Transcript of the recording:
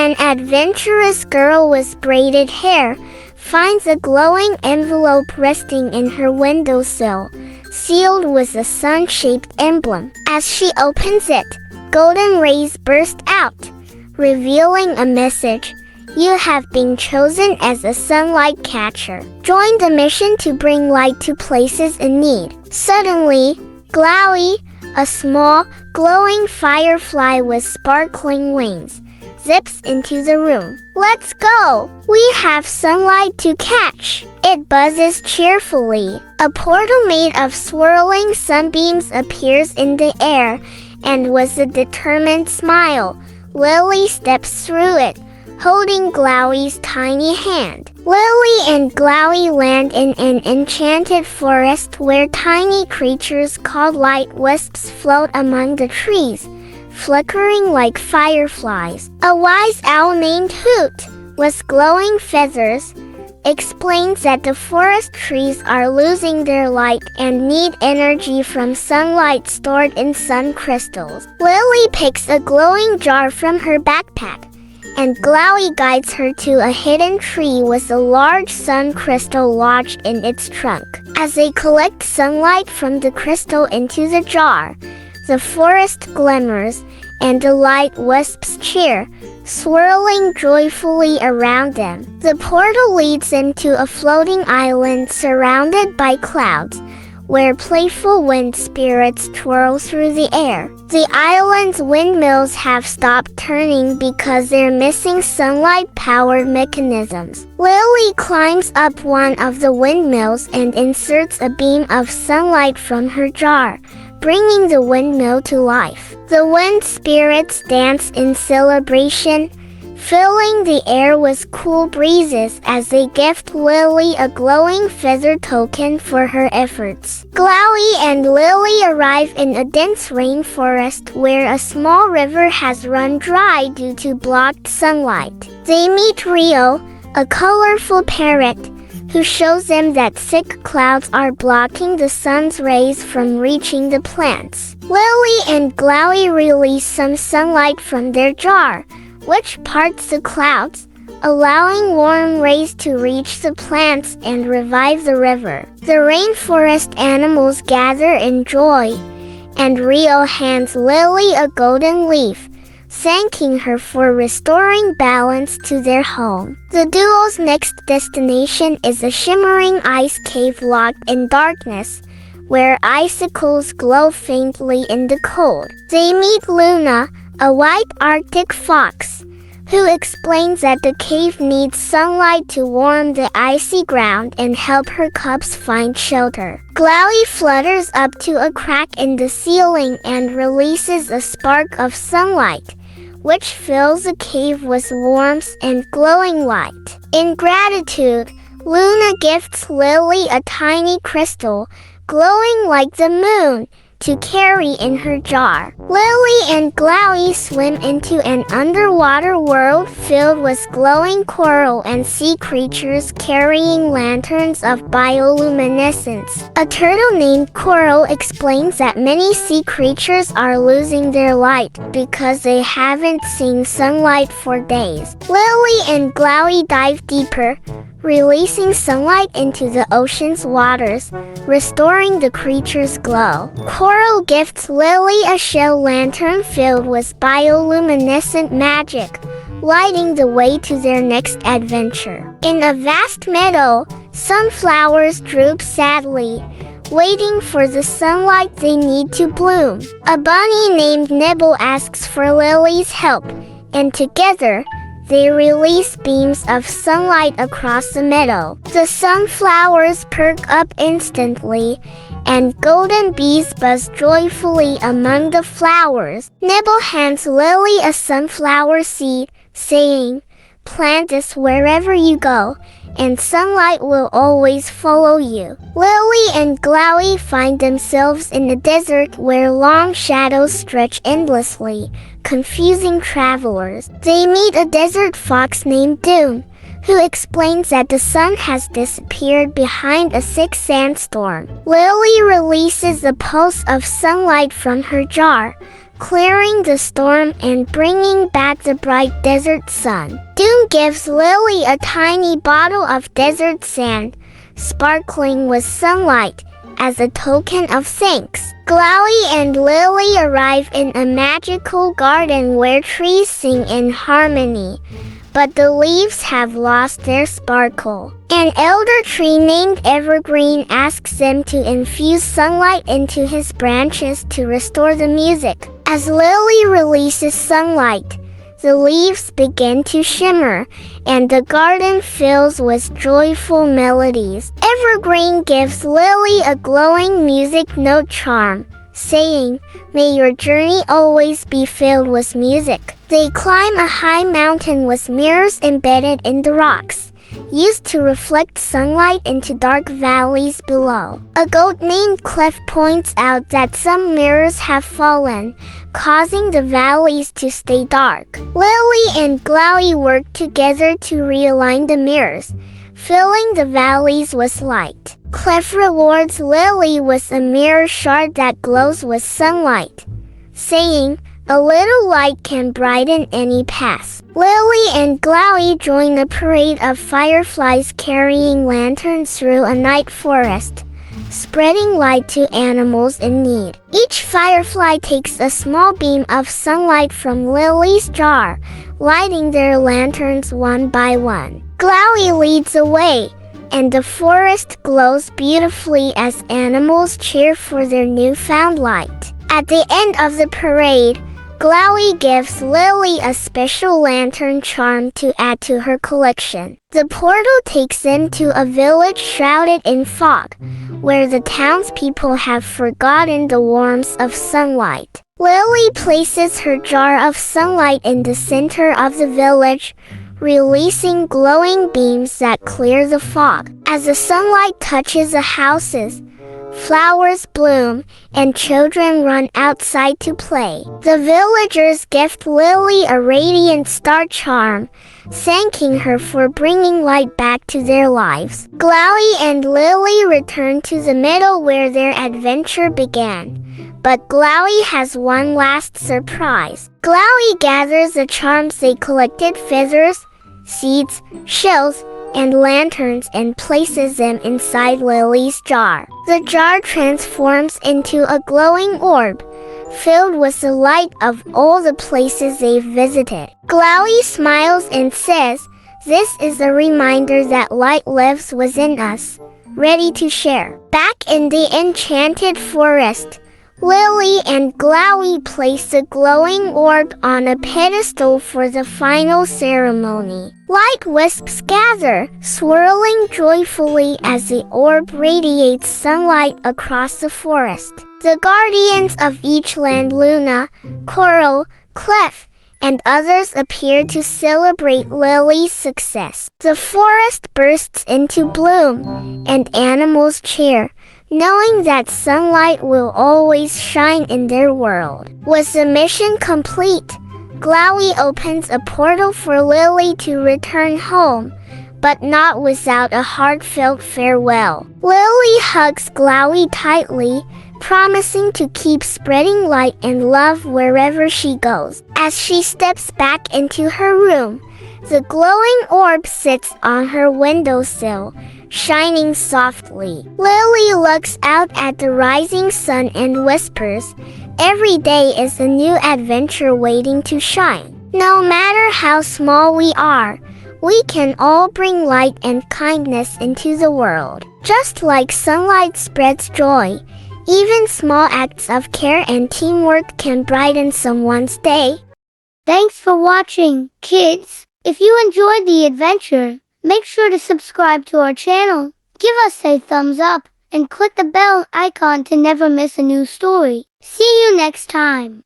An adventurous girl with braided hair finds a glowing envelope resting in her windowsill, sealed with a sun-shaped emblem. As she opens it, golden rays burst out, revealing a message. You have been chosen as a sunlight catcher. Join the mission to bring light to places in need. Suddenly, Glowee, a small, glowing firefly with sparkling wings, zips into the room. Let's go! We have sunlight to catch. It buzzes cheerfully. A portal made of swirling sunbeams appears in the air, and with a determined smile, Lily steps through it, holding Glowee's tiny hand. Lily and Glowee land in an enchanted forest where tiny creatures called light wisps float among the trees, flickering like fireflies. A wise owl named Hoot, with glowing feathers, explains that the forest trees are losing their light and need energy from sunlight stored in sun crystals. Lily picks a glowing jar from her backpack, and Glowee guides her to a hidden tree with a large sun crystal lodged in its trunk. As they collect sunlight from the crystal into the jar, the forest glimmers, and the light wisps cheer, swirling joyfully around them. The portal leads them to a floating island surrounded by clouds, where playful wind spirits twirl through the air. The island's windmills have stopped turning because they're missing sunlight-powered mechanisms. Lily climbs up one of the windmills and inserts a beam of sunlight from her jar, bringing the windmill to life. The wind spirits dance in celebration, filling the air with cool breezes as they gift Lily a glowing feather token for her efforts. Glowee and Lily arrive in a dense rainforest where a small river has run dry due to blocked sunlight. They meet Rio, a colorful parrot, who shows them that thick clouds are blocking the sun's rays from reaching the plants. Lily and Glowee release some sunlight from their jar, which parts the clouds, allowing warm rays to reach the plants and revive the river. The rainforest animals gather in joy, and Rio hands Lily a golden leaf, thanking her for restoring balance to their home. The duo's next destination is a shimmering ice cave locked in darkness, where icicles glow faintly in the cold. They meet Luna, a white Arctic fox, who explains that the cave needs sunlight to warm the icy ground and help her cubs find shelter. Glowee flutters up to a crack in the ceiling and releases a spark of sunlight, which fills the cave with warmth and glowing light. In gratitude, Luna gifts Lily a tiny crystal, glowing like the moon, to carry in her jar. Lily and Glowee swim into an underwater world filled with glowing coral and sea creatures carrying lanterns of bioluminescence. A turtle named Coral explains that many sea creatures are losing their light because they haven't seen sunlight for days. Lily and Glowee dive deeper, releasing sunlight into the ocean's waters, restoring the creature's glow. Coral gifts Lily a shell lantern filled with bioluminescent magic, lighting the way to their next adventure. In a vast meadow, sunflowers droop sadly, waiting for the sunlight they need to bloom. A bunny named Nibble asks for Lily's help, and together, they release beams of sunlight across the meadow. The sunflowers perk up instantly, and golden bees buzz joyfully among the flowers. Nibble hands Lily a sunflower seed, saying, "Plant this wherever you go, and sunlight will always follow you." Lily and Glowee find themselves in a desert where long shadows stretch endlessly, confusing travelers. They meet a desert fox named Dune, who explains that the sun has disappeared behind a thick sandstorm. Lily releases a pulse of sunlight from her jar, clearing the storm and bringing back the bright desert sun. Doom gives Lily a tiny bottle of desert sand, sparkling with sunlight, as a token of thanks. Glowee and Lily arrive in a magical garden where trees sing in harmony, but the leaves have lost their sparkle. An elder tree named Evergreen asks them to infuse sunlight into his branches to restore the music. As Lily releases sunlight, the leaves begin to shimmer, and the garden fills with joyful melodies. Evergreen gives Lily a glowing music note charm, saying, "May your journey always be filled with music." They climb a high mountain with mirrors embedded in the rocks, used to reflect sunlight into dark valleys below. A goat named Clef points out that some mirrors have fallen, causing the valleys to stay dark. Lily and Glowee work together to realign the mirrors, filling the valleys with light. Clef rewards Lily with a mirror shard that glows with sunlight, saying, "A little light can brighten any path." Lily and Glowee join a parade of fireflies carrying lanterns through a night forest, spreading light to animals in need. Each firefly takes a small beam of sunlight from Lily's jar, lighting their lanterns one by one. Glowee leads the way, and the forest glows beautifully as animals cheer for their newfound light. At the end of the parade, Glowee gives Lily a special lantern charm to add to her collection. The portal takes them to a village shrouded in fog, where the townspeople have forgotten the warmth of sunlight. Lily places her jar of sunlight in the center of the village, releasing glowing beams that clear the fog. As the sunlight touches the houses, flowers bloom, and children run outside to play. The villagers gift Lily a radiant star charm, thanking her for bringing light back to their lives. Glowee and Lily return to the meadow where their adventure began, but Glowee has one last surprise. Glowee gathers the charms they collected: feathers, seeds, shells, and lanterns, and places them inside Lily's jar. The jar transforms into a glowing orb, filled with the light of all the places they've visited. Glowee smiles and says, "This is a reminder that light lives within us, ready to share." Back in the enchanted forest, Lily and Glowee place the glowing orb on a pedestal for the final ceremony. Light wisps gather, swirling joyfully as the orb radiates sunlight across the forest. The guardians of each land, Luna, Coral, Clef, and others, appear to celebrate Lily's success. The forest bursts into bloom, and animals cheer, knowing that sunlight will always shine in their world. With the mission complete, Glowee opens a portal for Lily to return home, but not without a heartfelt farewell. Lily hugs Glowee tightly, promising to keep spreading light and love wherever she goes. As she steps back into her room, the glowing orb sits on her windowsill, shining softly. Lily looks out at the rising sun and whispers, "Every day is a new adventure waiting to shine." No matter how small we are, we can all bring light and kindness into the world. Just like sunlight spreads joy, even small acts of care and teamwork can brighten someone's day. Thanks for watching, kids. If you enjoyed the adventure, make sure to subscribe to our channel, give us a thumbs up, and click the bell icon to never miss a new story. See you next time.